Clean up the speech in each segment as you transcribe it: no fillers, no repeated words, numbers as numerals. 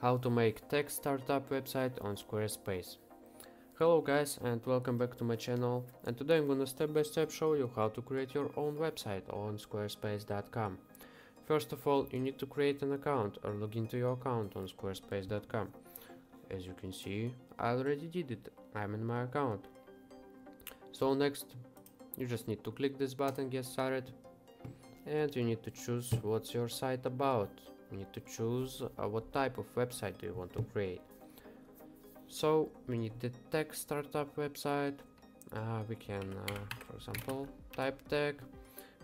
How to make tech startup website on Squarespace. Hello guys and welcome back to my channel, and today I'm gonna step by step show you how to create your own website on squarespace.com. First of all, you need to create an account or log into your account on squarespace.com. As you can see, I already did it. I'm in my account. So next, you just need to click this button, get started, and you need to choose what's your site about. You need to choose what type of website do you want to create. So we need the tech startup website. We can, for example, type tech.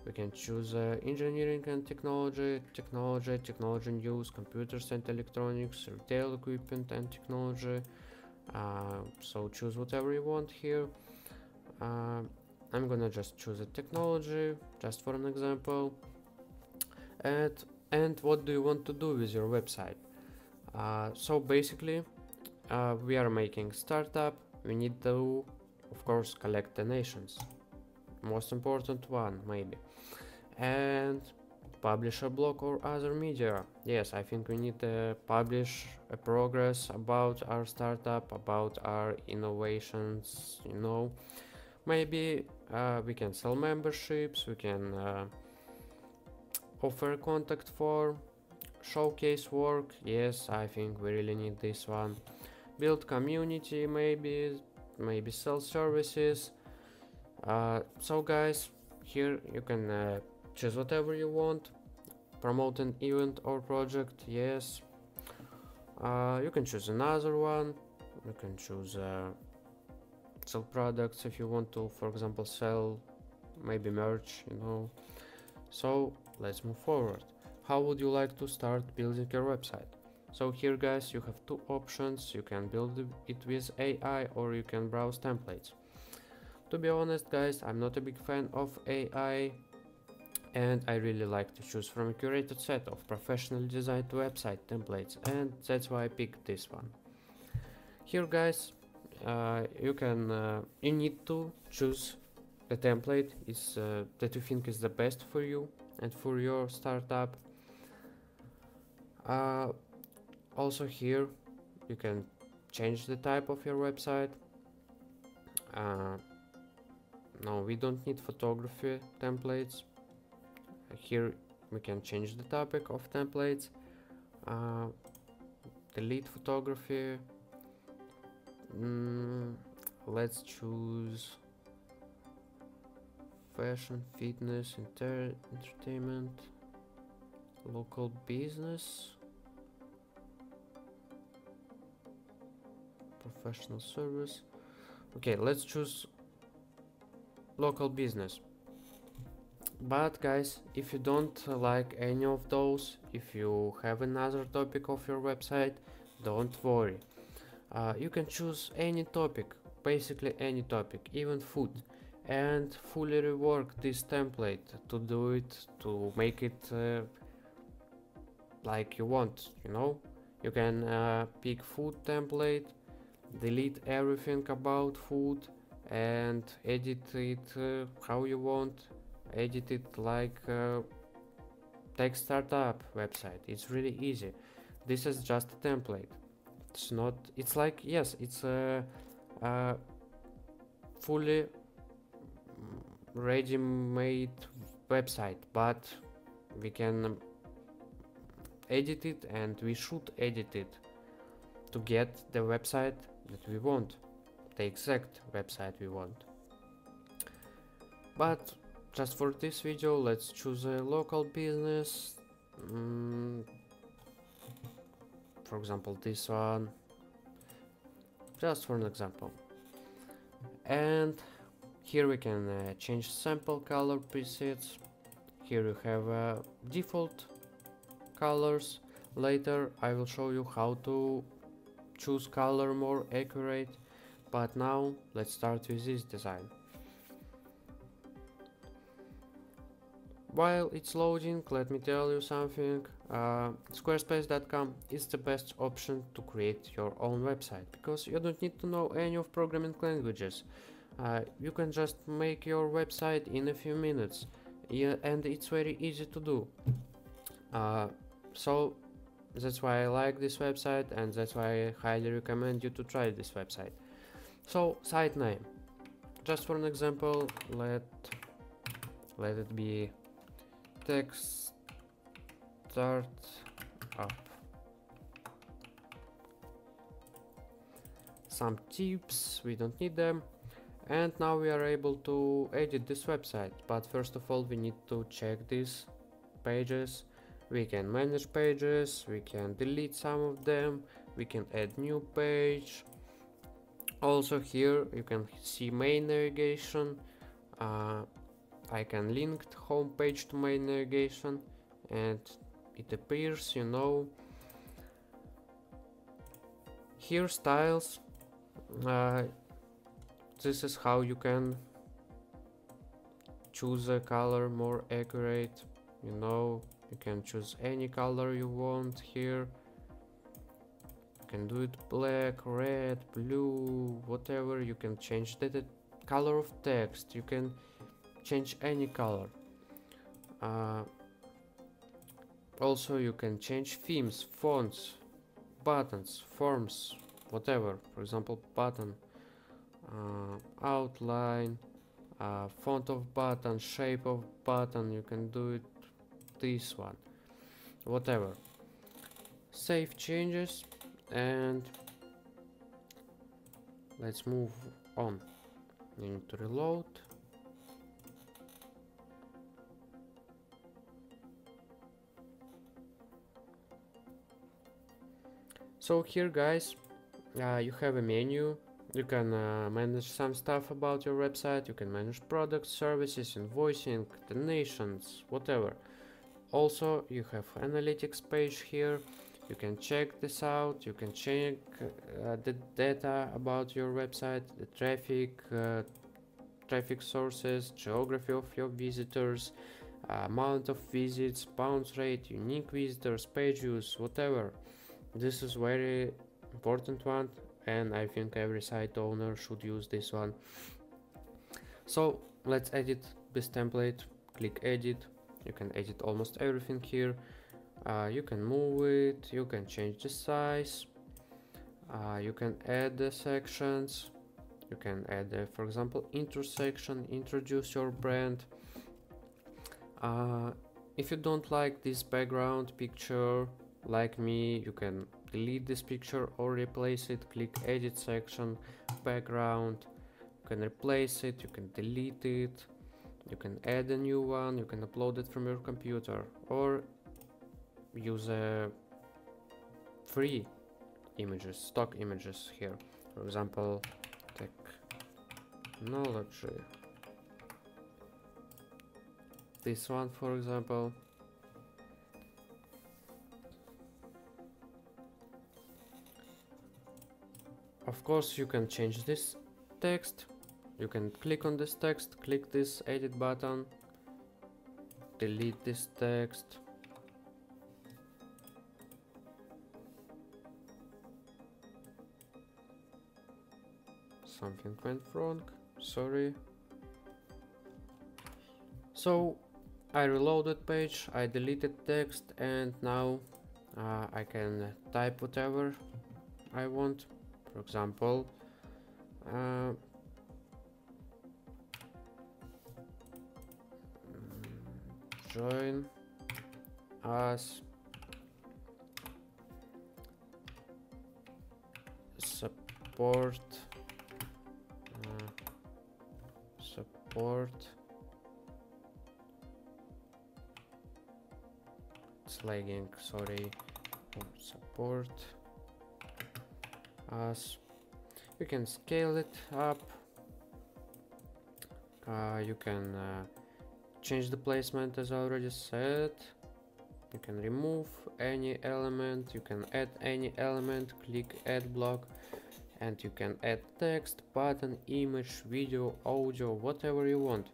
We can choose engineering and technology news, computers and electronics, retail equipment and technology. So choose whatever you want here. I'm gonna just choose a technology just for an example. And what do you want to do with your website? So basically, we are making startup. We need to, of course, collect donations. Most important one, maybe. And publish a blog or other media. Yes, I think we need to publish a progress about our startup, about our innovations, you know. Maybe we can sell memberships, we can offer a contact form, showcase work. Yes, I think we really need this one. Build community, maybe sell services. So guys, here you can choose whatever you want. Promote an event or project. Yes, you can choose another one. You can choose sell products if you want to, for example, sell maybe merch, you know. So let's move forward. How would you like to start building your website? So here guys, you have two options. You can build it with AI or you can browse templates. To be honest guys, I'm not a big fan of AI, and I really like to choose from a curated set of professionally designed website templates, and that's why I picked this one. Here guys, you need to choose the template that you think is the best for you and for your startup. Also here you can change the type of your website. No, we don't need photography templates. Here we can change the topic of templates. Delete photography. Let's choose fashion, fitness, entertainment, local business, professional service. Okay, let's choose local business. But guys, if you don't like any of those, if you have another topic of your website, don't worry. You can choose any topic, basically any topic, even food, and fully rework this template to do it, to make it like you want, you know. You can pick food template, delete everything about food, and edit it how you want. Edit it like tech startup website. It's really easy. This is just a template. It's not, it's like, yes, it's a fully ready-made website, but we can edit it, and we should edit it to get the website that we want, the exact website we want. But just for this video, let's choose a local business. For example, this one, just for an example. And here we can change sample color presets. Here you have default colors. Later I will show you how to choose color more accurate, but now let's start with this design. While it's loading, let me tell you something. Squarespace.com is the best option to create your own website, because you don't need to know any of programming languages. You can just make your website in a few minutes, and it's very easy to do. So That's why I like this website, and that's why I highly recommend you to try this website. So site name, just for an example, let it be text start up. Some tips, we don't need them. And now we are able to edit this website, but first of all we need to check these pages. We can manage pages, we can delete some of them, we can add new page. Also here you can see main navigation. I can link the home page to main navigation, and it appears, you know, here styles. This is how you can choose a color more accurate. You know, you can choose any color you want here. You can do it black, red, blue, whatever. You can change the color of text. You can change any color. Also you can change themes, fonts, buttons, forms, whatever. For example, button, outline, font of button, shape of button. You can do it this one, whatever. Save changes, and let's move on. You need to reload. So here, guys, you have a menu. You can manage some stuff about your website. You can manage products, services, invoicing, donations, whatever. Also, you have analytics page here. You can check this out. You can check the data about your website, the traffic sources, geography of your visitors, amount of visits, bounce rate, unique visitors, page views, whatever. This is very important one, and I think every site owner should use this one. So let's edit this template. Click edit. You can edit almost everything here. You can move it, you can change the size, you can add the sections, you can add for example intersection, introduce your brand. If you don't like this background picture, like me, you can delete this picture or replace it. Click edit section, background, you can replace it, you can delete it, you can add a new one, you can upload it from your computer, or use free images, stock images here. For example, technology. This one, for example. Of course, you can change this text. You can click on this text, click this edit button, delete this text. Something went wrong, sorry. So I reloaded page, I deleted text, and now I can type whatever I want. For example, join us, support it's lagging, sorry. Support us. You can scale it up. You can change the placement as I already said. You can remove any element, you can add any element, click add block, and you can add text, button, image, video, audio, whatever you want.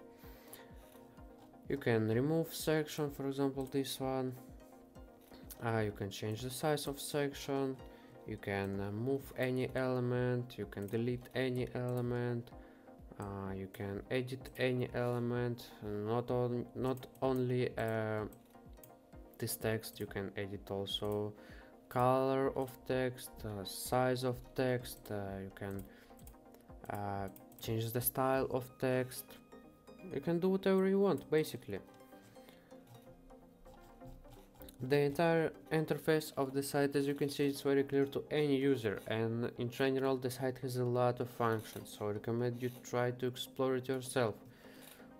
You can remove section, for example this one. You can change the size of section, you can move any element, you can delete any element, you can edit any element, not only this text. You can edit also color of text, size of text, you can change the style of text, you can do whatever you want basically. The entire interface of the site, as you can see, is very clear to any user, and in general the site has a lot of functions, so I recommend you try to explore it yourself.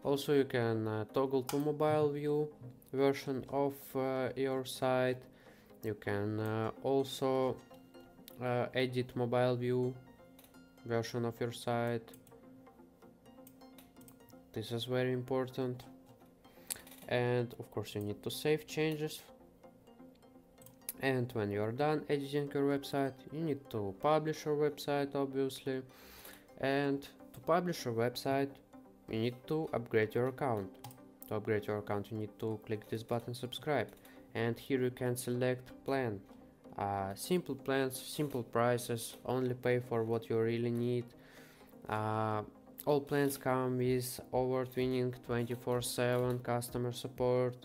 Also, you can toggle to mobile view version of your site. You can also edit mobile view version of your site. This is very important. And of course you need to save changes. And when you are done editing your website, you need to publish your website, obviously. And to publish your website, you need to upgrade your account. To upgrade your account, you need to click this button, subscribe, and here you can select plan. Simple plans, simple prices, only pay for what you really need. All plans come with award-winning 24/7 customer support,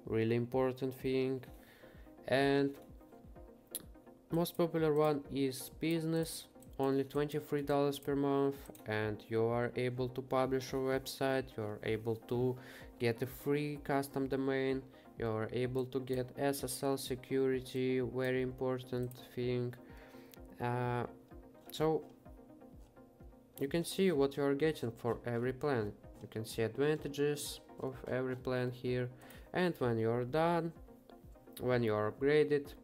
really important thing. And most popular one is business, only $23 per month, and you are able to publish your website, you are able to get a free custom domain, you are able to get SSL security, very important thing. So you can see what you are getting for every plan. You can see advantages of every plan here, and when you are done, when you are upgraded,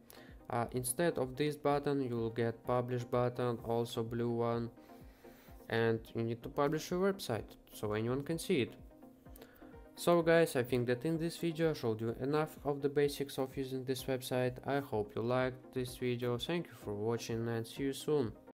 instead of this button you will get publish button, also blue one, and you need to publish your website so anyone can see it. So guys, I think that in this video I showed you enough of the basics of using this website. I hope you liked this video. Thank you for watching and see you soon.